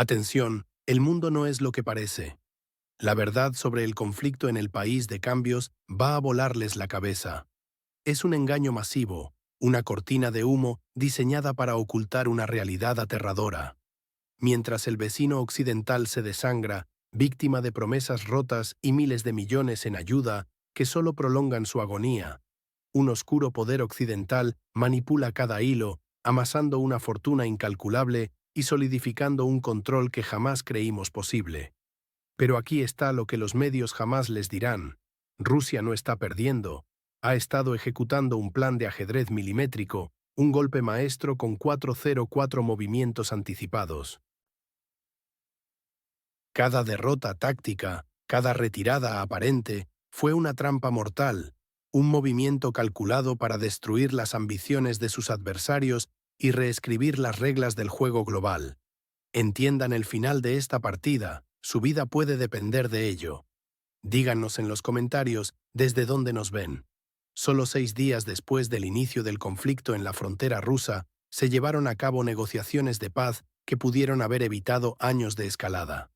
Atención, el mundo no es lo que parece. La verdad sobre el conflicto en el país de cambios va a volarles la cabeza. Es un engaño masivo, una cortina de humo diseñada para ocultar una realidad aterradora. Mientras el vecino occidental se desangra, víctima de promesas rotas y miles de millones en ayuda que solo prolongan su agonía, un oscuro poder occidental manipula cada hilo, amasando una fortuna incalculable y solidificando un control que jamás creímos posible. Pero aquí está lo que los medios jamás les dirán. Rusia no está perdiendo. Ha estado ejecutando un plan de ajedrez milimétrico, un golpe maestro con 404 movimientos anticipados. Cada derrota táctica, cada retirada aparente, fue una trampa mortal, un movimiento calculado para destruir las ambiciones de sus adversarios y reescribir las reglas del juego global. Entiendan el final de esta partida, su vida puede depender de ello. Díganos en los comentarios desde dónde nos ven. Solo 6 días después del inicio del conflicto en la frontera rusa, se llevaron a cabo negociaciones de paz que pudieron haber evitado años de escalada.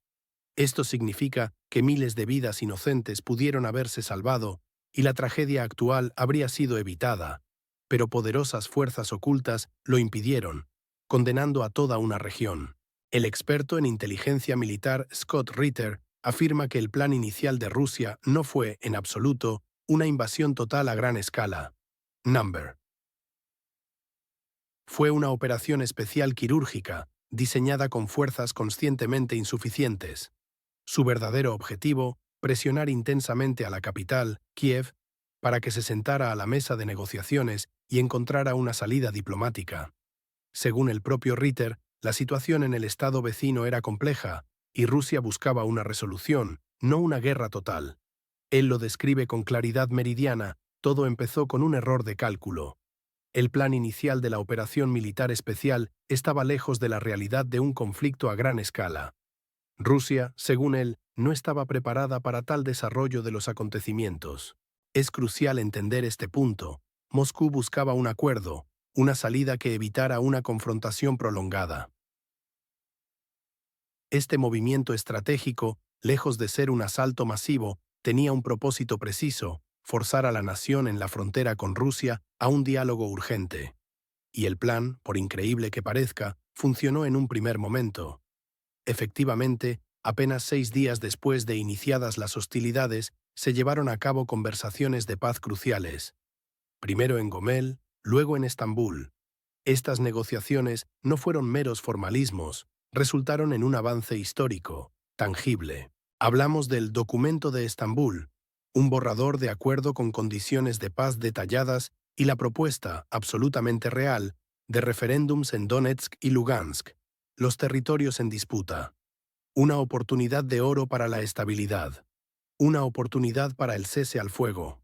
Esto significa que miles de vidas inocentes pudieron haberse salvado y la tragedia actual habría sido evitada, pero poderosas fuerzas ocultas lo impidieron, condenando a toda una región. El experto en inteligencia militar Scott Ritter afirma que el plan inicial de Rusia no fue, en absoluto, una invasión total a gran escala. Number. Fue una operación especial quirúrgica, diseñada con fuerzas conscientemente insuficientes. Su verdadero objetivo, presionar intensamente a la capital, Kiev, para que se sentara a la mesa de negociaciones y encontrara una salida diplomática. Según el propio Ritter, la situación en el estado vecino era compleja, y Rusia buscaba una resolución, no una guerra total. Él lo describe con claridad meridiana: todo empezó con un error de cálculo. El plan inicial de la operación militar especial estaba lejos de la realidad de un conflicto a gran escala. Rusia, según él, no estaba preparada para tal desarrollo de los acontecimientos. Es crucial entender este punto. Moscú buscaba un acuerdo, una salida que evitara una confrontación prolongada. Este movimiento estratégico, lejos de ser un asalto masivo, tenía un propósito preciso: forzar a la nación en la frontera con Rusia a un diálogo urgente. Y el plan, por increíble que parezca, funcionó en un primer momento. Efectivamente, apenas 6 días después de iniciadas las hostilidades, se llevaron a cabo conversaciones de paz cruciales. Primero en Gomel, luego en Estambul. Estas negociaciones no fueron meros formalismos, resultaron en un avance histórico, tangible. Hablamos del Documento de Estambul, un borrador de acuerdo con condiciones de paz detalladas y la propuesta, absolutamente real, de referéndums en Donetsk y Lugansk, los territorios en disputa. Una oportunidad de oro para la estabilidad. Una oportunidad para el cese al fuego.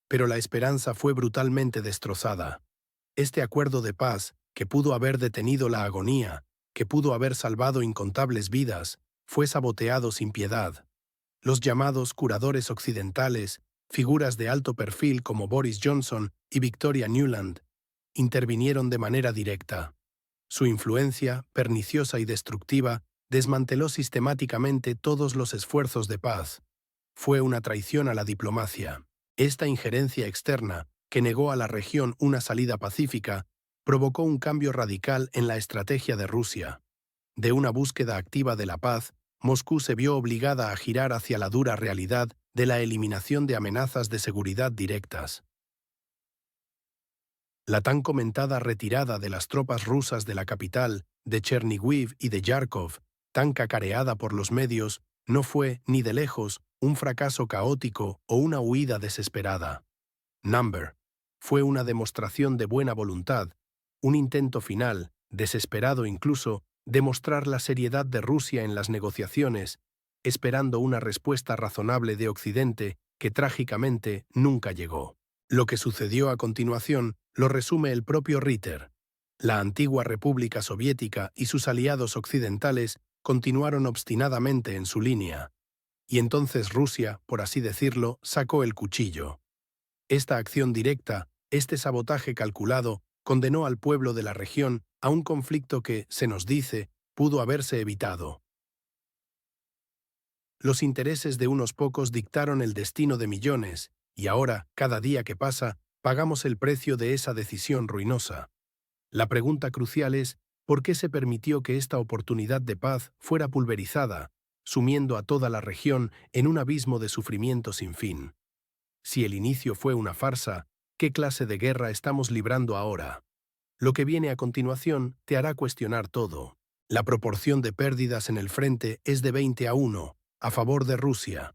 Pero la esperanza fue brutalmente destrozada. Este acuerdo de paz, que pudo haber detenido la agonía, que pudo haber salvado incontables vidas, fue saboteado sin piedad. Los llamados curadores occidentales, figuras de alto perfil como Boris Johnson y Victoria Nuland, intervinieron de manera directa. Su influencia, perniciosa y destructiva, desmanteló sistemáticamente todos los esfuerzos de paz. Fue una traición a la diplomacia. Esta injerencia externa, que negó a la región una salida pacífica, provocó un cambio radical en la estrategia de Rusia. De una búsqueda activa de la paz, Moscú se vio obligada a girar hacia la dura realidad de la eliminación de amenazas de seguridad directas. La tan comentada retirada de las tropas rusas de la capital, de Chernihiv y de Yarkov, tan cacareada por los medios, no fue, ni de lejos, un fracaso caótico o una huida desesperada. Number. Fue una demostración de buena voluntad, un intento final, desesperado incluso, de mostrar la seriedad de Rusia en las negociaciones, esperando una respuesta razonable de Occidente que trágicamente nunca llegó. Lo que sucedió a continuación lo resume el propio Ritter. La antigua República Soviética y sus aliados occidentales continuaron obstinadamente en su línea. Y entonces Rusia, por así decirlo, sacó el cuchillo. Esta acción directa, este sabotaje calculado, condenó al pueblo de la región a un conflicto que, se nos dice, pudo haberse evitado. Los intereses de unos pocos dictaron el destino de millones, y ahora, cada día que pasa, pagamos el precio de esa decisión ruinosa. La pregunta crucial es, ¿por qué se permitió que esta oportunidad de paz fuera pulverizada, sumiendo a toda la región en un abismo de sufrimiento sin fin? Si el inicio fue una farsa, ¿qué clase de guerra estamos librando ahora? Lo que viene a continuación te hará cuestionar todo. La proporción de pérdidas en el frente es de 20-1, a favor de Rusia.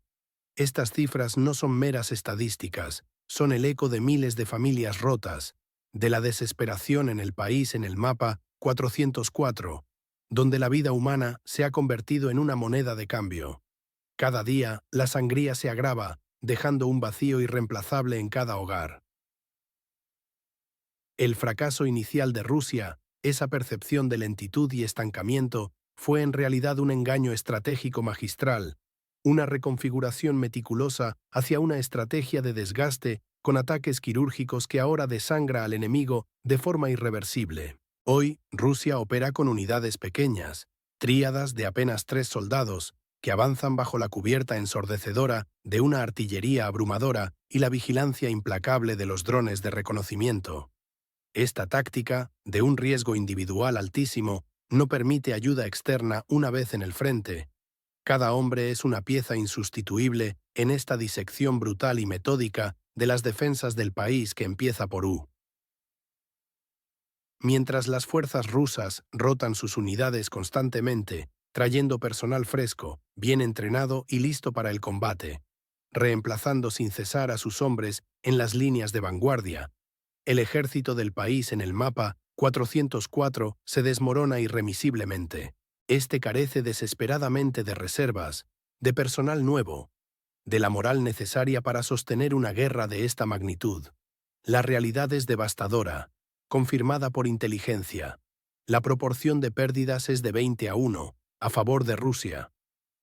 Estas cifras no son meras estadísticas, son el eco de miles de familias rotas, de la desesperación en el país en el mapa 404, donde la vida humana se ha convertido en una moneda de cambio. Cada día, la sangría se agrava, dejando un vacío irreemplazable en cada hogar. El fracaso inicial de Rusia, esa percepción de lentitud y estancamiento, fue en realidad un engaño estratégico magistral, una reconfiguración meticulosa hacia una estrategia de desgaste con ataques quirúrgicos que ahora desangra al enemigo de forma irreversible. Hoy, Rusia opera con unidades pequeñas, tríadas de apenas 3 soldados, que avanzan bajo la cubierta ensordecedora de una artillería abrumadora y la vigilancia implacable de los drones de reconocimiento. Esta táctica, de un riesgo individual altísimo, no permite ayuda externa una vez en el frente. Cada hombre es una pieza insustituible en esta disección brutal y metódica de las defensas del país que empieza por U. Mientras las fuerzas rusas rotan sus unidades constantemente, trayendo personal fresco, bien entrenado y listo para el combate, reemplazando sin cesar a sus hombres en las líneas de vanguardia, el ejército del país en el mapa 404 se desmorona irremisiblemente. Este carece desesperadamente de reservas, de personal nuevo, de la moral necesaria para sostener una guerra de esta magnitud. La realidad es devastadora, confirmada por inteligencia. La proporción de pérdidas es de 20-1, a favor de Rusia.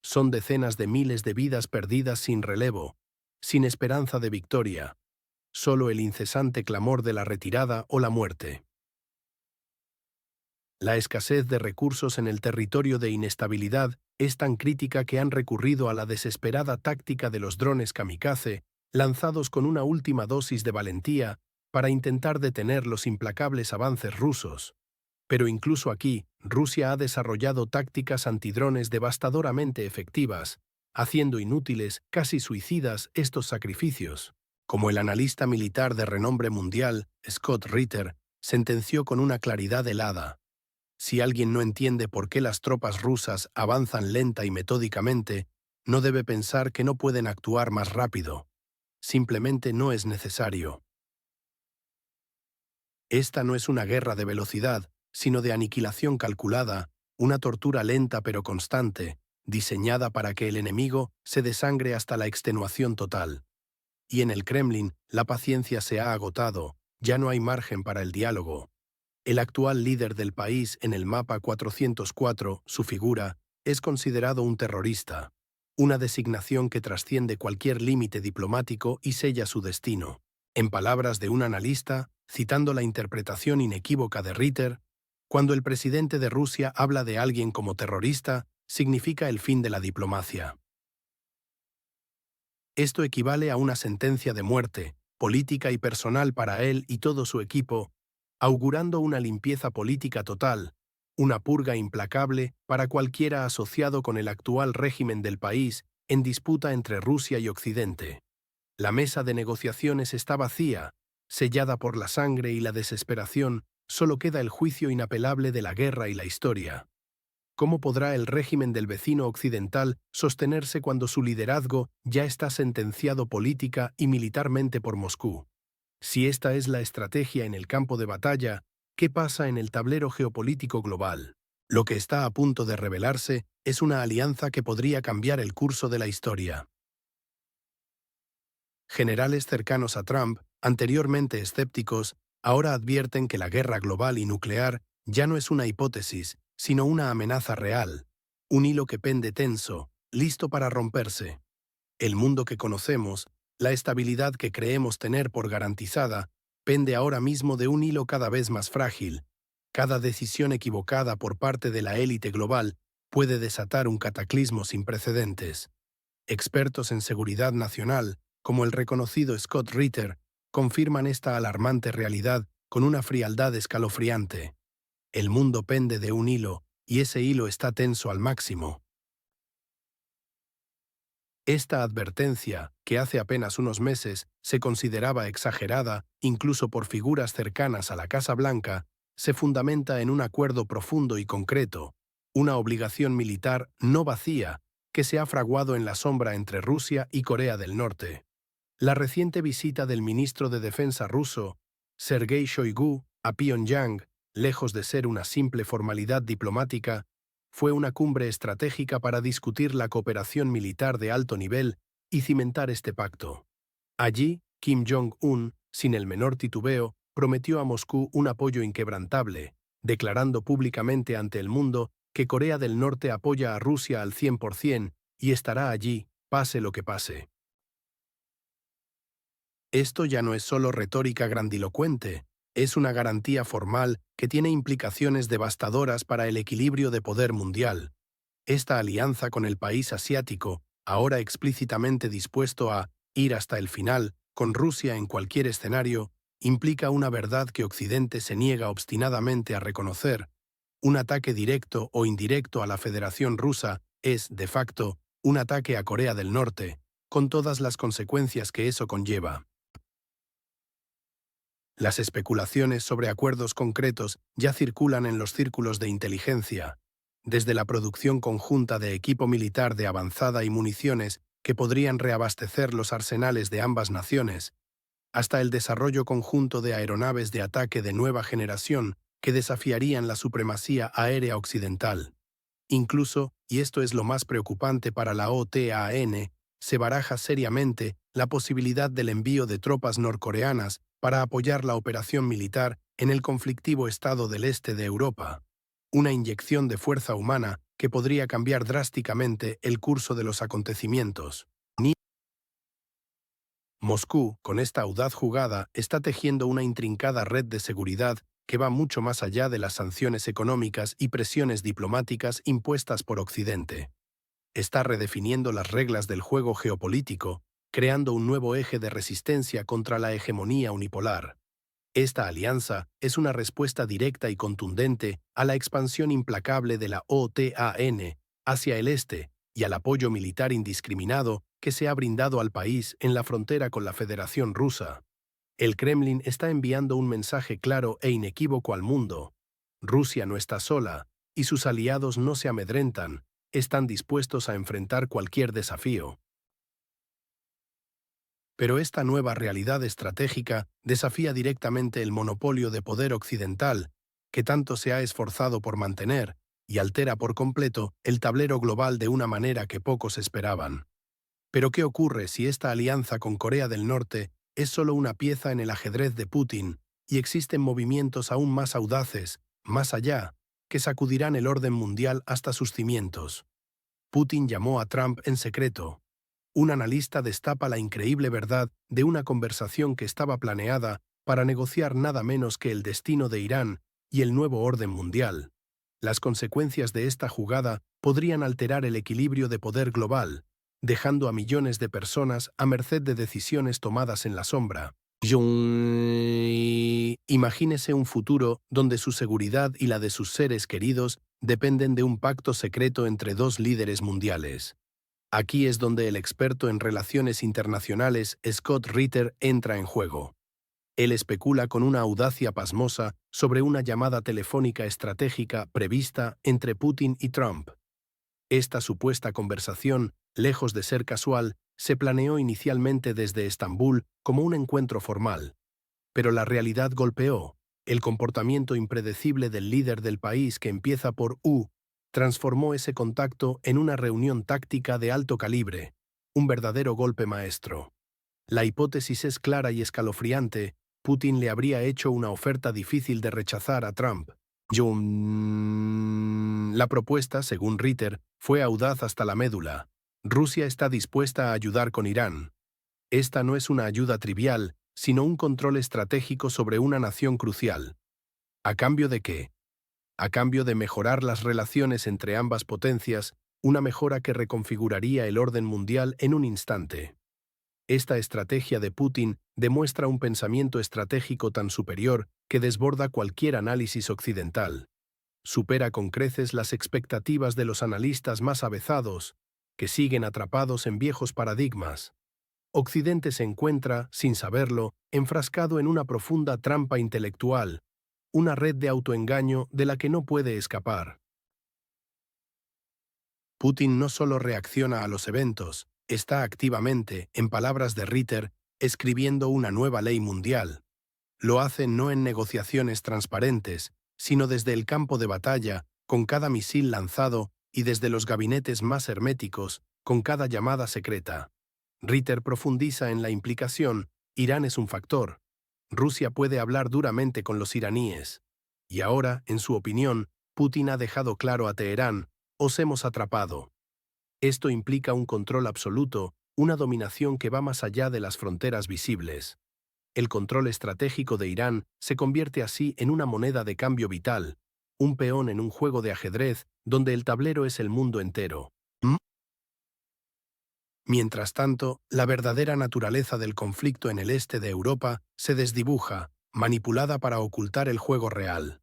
Son decenas de miles de vidas perdidas sin relevo, sin esperanza de victoria. Solo el incesante clamor de la retirada o la muerte. La escasez de recursos en el territorio de inestabilidad es tan crítica que han recurrido a la desesperada táctica de los drones kamikaze, lanzados con una última dosis de valentía para intentar detener los implacables avances rusos. Pero incluso aquí, Rusia ha desarrollado tácticas antidrones devastadoramente efectivas, haciendo inútiles, casi suicidas, estos sacrificios. Como el analista militar de renombre mundial, Scott Ritter, sentenció con una claridad helada: si alguien no entiende por qué las tropas rusas avanzan lenta y metódicamente, no debe pensar que no pueden actuar más rápido. Simplemente no es necesario. Esta no es una guerra de velocidad, sino de aniquilación calculada, una tortura lenta pero constante, diseñada para que el enemigo se desangre hasta la extenuación total. Y en el Kremlin, la paciencia se ha agotado, ya no hay margen para el diálogo. El actual líder del país en el mapa 404, su figura, es considerado un terrorista, una designación que trasciende cualquier límite diplomático y sella su destino. En palabras de un analista, citando la interpretación inequívoca de Ritter, cuando el presidente de Rusia habla de alguien como terrorista, significa el fin de la diplomacia. Esto equivale a una sentencia de muerte, política y personal para él y todo su equipo, augurando una limpieza política total, una purga implacable para cualquiera asociado con el actual régimen del país en disputa entre Rusia y Occidente. La mesa de negociaciones está vacía, sellada por la sangre y la desesperación, solo queda el juicio inapelable de la guerra y la historia. ¿Cómo podrá el régimen del vecino occidental sostenerse cuando su liderazgo ya está sentenciado política y militarmente por Moscú? Si esta es la estrategia en el campo de batalla, ¿qué pasa en el tablero geopolítico global? Lo que está a punto de revelarse es una alianza que podría cambiar el curso de la historia. Generales cercanos a Trump, anteriormente escépticos, ahora advierten que la guerra global y nuclear ya no es una hipótesis, sino una amenaza real, un hilo que pende tenso, listo para romperse. El mundo que conocemos, la estabilidad que creemos tener por garantizada, pende ahora mismo de un hilo cada vez más frágil. Cada decisión equivocada por parte de la élite global puede desatar un cataclismo sin precedentes. Expertos en seguridad nacional, como el reconocido Scott Ritter, confirman esta alarmante realidad con una frialdad escalofriante. El mundo pende de un hilo, y ese hilo está tenso al máximo. Esta advertencia, que hace apenas unos meses se consideraba exagerada incluso por figuras cercanas a la Casa Blanca, se fundamenta en un acuerdo profundo y concreto, una obligación militar no vacía que se ha fraguado en la sombra entre Rusia y Corea del Norte. La reciente visita del ministro de Defensa ruso, Sergei Shoigu, a Pyongyang, lejos de ser una simple formalidad diplomática, fue una cumbre estratégica para discutir la cooperación militar de alto nivel y cimentar este pacto. Allí, Kim Jong-un, sin el menor titubeo, prometió a Moscú un apoyo inquebrantable, declarando públicamente ante el mundo que Corea del Norte apoya a Rusia al 100% y estará allí, pase lo que pase. Esto ya no es solo retórica grandilocuente, es una garantía formal que tiene implicaciones devastadoras para el equilibrio de poder mundial. Esta alianza con el país asiático, ahora explícitamente dispuesto a ir hasta el final, con Rusia en cualquier escenario, implica una verdad que Occidente se niega obstinadamente a reconocer. Un ataque directo o indirecto a la Federación Rusa es, de facto, un ataque a Corea del Norte, con todas las consecuencias que eso conlleva. Las especulaciones sobre acuerdos concretos ya circulan en los círculos de inteligencia, desde la producción conjunta de equipo militar de avanzada y municiones que podrían reabastecer los arsenales de ambas naciones, hasta el desarrollo conjunto de aeronaves de ataque de nueva generación que desafiarían la supremacía aérea occidental. Incluso, y esto es lo más preocupante para la OTAN, se baraja seriamente la posibilidad del envío de tropas norcoreanas para apoyar la operación militar en el conflictivo estado del este de Europa. Una inyección de fuerza humana que podría cambiar drásticamente el curso de los acontecimientos. Moscú, con esta audaz jugada, está tejiendo una intrincada red de seguridad que va mucho más allá de las sanciones económicas y presiones diplomáticas impuestas por Occidente. Está redefiniendo las reglas del juego geopolítico, creando un nuevo eje de resistencia contra la hegemonía unipolar. Esta alianza es una respuesta directa y contundente a la expansión implacable de la OTAN hacia el este y al apoyo militar indiscriminado que se ha brindado al país en la frontera con la Federación Rusa. El Kremlin está enviando un mensaje claro e inequívoco al mundo. Rusia no está sola, y sus aliados no se amedrentan, están dispuestos a enfrentar cualquier desafío. Pero esta nueva realidad estratégica desafía directamente el monopolio de poder occidental, que tanto se ha esforzado por mantener, y altera por completo el tablero global de una manera que pocos esperaban. Pero ¿qué ocurre si esta alianza con Corea del Norte es solo una pieza en el ajedrez de Putin y existen movimientos aún más audaces, más allá, que sacudirán el orden mundial hasta sus cimientos? Putin llamó a Trump en secreto. Un analista destapa la increíble verdad de una conversación que estaba planeada para negociar nada menos que el destino de Irán y el nuevo orden mundial. Las consecuencias de esta jugada podrían alterar el equilibrio de poder global, dejando a millones de personas a merced de decisiones tomadas en la sombra. Imagínese un futuro donde su seguridad y la de sus seres queridos dependen de un pacto secreto entre dos líderes mundiales. Aquí es donde el experto en relaciones internacionales Scott Ritter entra en juego. Él especula con una audacia pasmosa sobre una llamada telefónica estratégica prevista entre Putin y Trump. Esta supuesta conversación, lejos de ser casual, se planeó inicialmente desde Estambul como un encuentro formal. Pero la realidad golpeó. El comportamiento impredecible del líder del país que empieza por U transformó ese contacto en una reunión táctica de alto calibre, un verdadero golpe maestro. La hipótesis es clara y escalofriante. Putin le habría hecho una oferta difícil de rechazar a Trump. La propuesta, según Ritter, fue audaz hasta la médula. Rusia está dispuesta a ayudar con Irán. Esta no es una ayuda trivial, sino un control estratégico sobre una nación crucial. ¿A cambio de qué? A cambio de mejorar las relaciones entre ambas potencias, una mejora que reconfiguraría el orden mundial en un instante. Esta estrategia de Putin demuestra un pensamiento estratégico tan superior que desborda cualquier análisis occidental. Supera con creces las expectativas de los analistas más avezados, que siguen atrapados en viejos paradigmas. Occidente se encuentra, sin saberlo, enfrascado en una profunda trampa intelectual, una red de autoengaño de la que no puede escapar. Putin no solo reacciona a los eventos, está activamente, en palabras de Ritter, escribiendo una nueva ley mundial. Lo hace no en negociaciones transparentes, sino desde el campo de batalla, con cada misil lanzado, y desde los gabinetes más herméticos, con cada llamada secreta. Ritter profundiza en la implicación: Irán es un factor. Rusia puede hablar duramente con los iraníes. Y ahora, en su opinión, Putin ha dejado claro a Teherán: os hemos atrapado. Esto implica un control absoluto, una dominación que va más allá de las fronteras visibles. El control estratégico de Irán se convierte así en una moneda de cambio vital, un peón en un juego de ajedrez donde el tablero es el mundo entero. Mientras tanto, la verdadera naturaleza del conflicto en el este de Europa se desdibuja, manipulada para ocultar el juego real.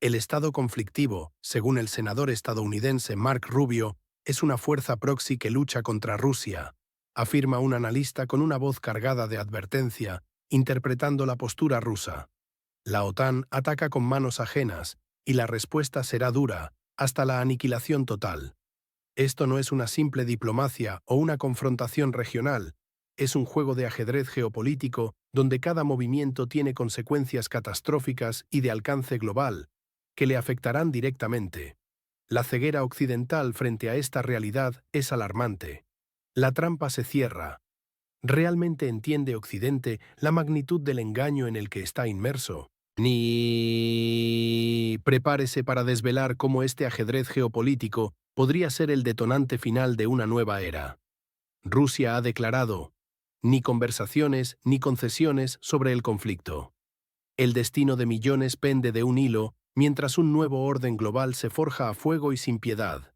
El estado conflictivo, según el senador estadounidense Mark Rubio, es una fuerza proxy que lucha contra Rusia, afirma un analista con una voz cargada de advertencia, interpretando la postura rusa. La OTAN ataca con manos ajenas, y la respuesta será dura, hasta la aniquilación total. Esto no es una simple diplomacia o una confrontación regional, es un juego de ajedrez geopolítico donde cada movimiento tiene consecuencias catastróficas y de alcance global, que le afectarán directamente. La ceguera occidental frente a esta realidad es alarmante. La trampa se cierra. ¿Realmente entiende Occidente la magnitud del engaño en el que está inmerso? Ni prepárese para desvelar cómo este ajedrez geopolítico podría ser el detonante final de una nueva era. Rusia ha declarado: ni conversaciones ni concesiones sobre el conflicto. El destino de millones pende de un hilo, mientras un nuevo orden global se forja a fuego y sin piedad.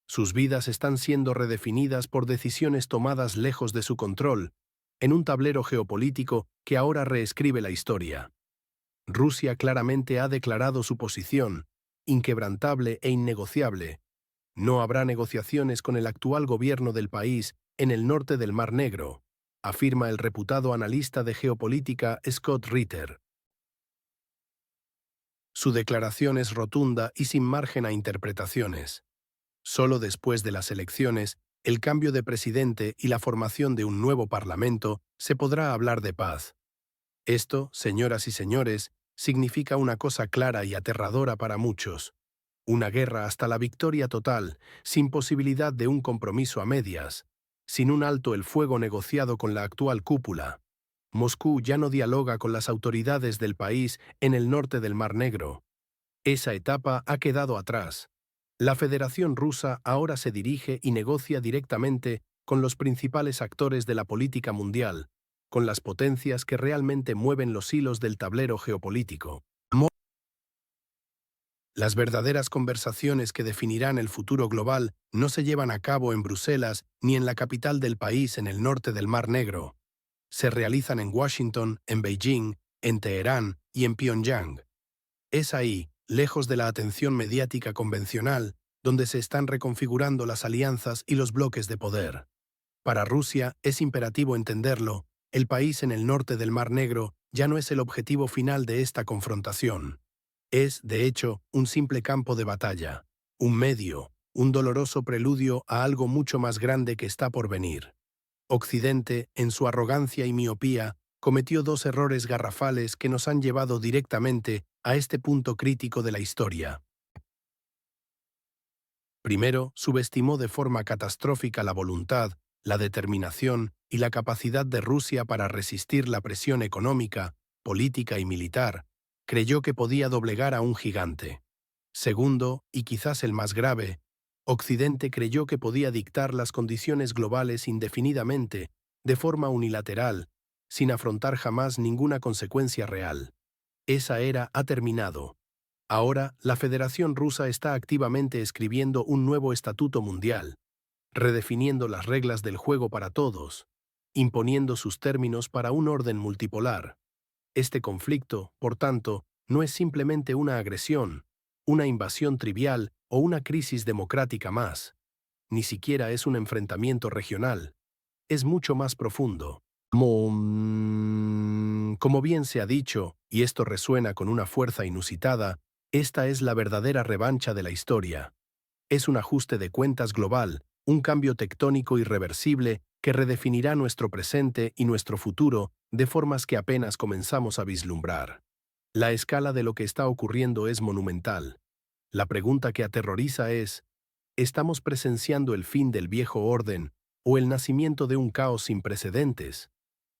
Sus vidas están siendo redefinidas por decisiones tomadas lejos de su control, en un tablero geopolítico que ahora reescribe la historia. Rusia claramente ha declarado su posición, inquebrantable e innegociable. No habrá negociaciones con el actual gobierno del país en el norte del Mar Negro, afirma el reputado analista de geopolítica Scott Ritter. Su declaración es rotunda y sin margen a interpretaciones. Solo después de las elecciones, el cambio de presidente y la formación de un nuevo parlamento se podrá hablar de paz. Esto, señoras y señores, significa una cosa clara y aterradora para muchos: una guerra hasta la victoria total, sin posibilidad de un compromiso a medias, sin un alto el fuego negociado con la actual cúpula. Moscú ya no dialoga con las autoridades del país en el norte del Mar Negro. Esa etapa ha quedado atrás. La Federación Rusa ahora se dirige y negocia directamente con los principales actores de la política mundial, con las potencias que realmente mueven los hilos del tablero geopolítico. Las verdaderas conversaciones que definirán el futuro global no se llevan a cabo en Bruselas ni en la capital del país en el norte del Mar Negro. Se realizan en Washington, en Beijing, en Teherán y en Pyongyang. Es ahí, lejos de la atención mediática convencional, donde se están reconfigurando las alianzas y los bloques de poder. Para Rusia es imperativo entenderlo: el país en el norte del Mar Negro ya no es el objetivo final de esta confrontación. Es, de hecho, un simple campo de batalla, un medio, un doloroso preludio a algo mucho más grande que está por venir. Occidente, en su arrogancia y miopía, cometió dos errores garrafales que nos han llevado directamente a este punto crítico de la historia. Primero, subestimó de forma catastrófica la voluntad, la determinación y la capacidad de Rusia para resistir la presión económica, política y militar. Creyó que podía doblegar a un gigante. Segundo, y quizás el más grave, Occidente creyó que podía dictar las condiciones globales indefinidamente, de forma unilateral, sin afrontar jamás ninguna consecuencia real. Esa era ha terminado. Ahora, la Federación Rusa está activamente escribiendo un nuevo estatuto mundial, redefiniendo las reglas del juego para todos, imponiendo sus términos para un orden multipolar. Este conflicto, por tanto, no es simplemente una agresión, una invasión trivial o una crisis democrática más. Ni siquiera es un enfrentamiento regional. Es mucho más profundo. Como bien se ha dicho, y esto resuena con una fuerza inusitada, esta es la verdadera revancha de la historia. Es un ajuste de cuentas global, un cambio tectónico irreversible que redefinirá nuestro presente y nuestro futuro de formas que apenas comenzamos a vislumbrar. La escala de lo que está ocurriendo es monumental. La pregunta que aterroriza es, ¿estamos presenciando el fin del viejo orden o el nacimiento de un caos sin precedentes?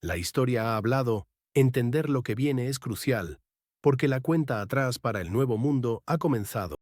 La historia ha hablado, entender lo que viene es crucial, porque la cuenta atrás para el nuevo mundo ha comenzado.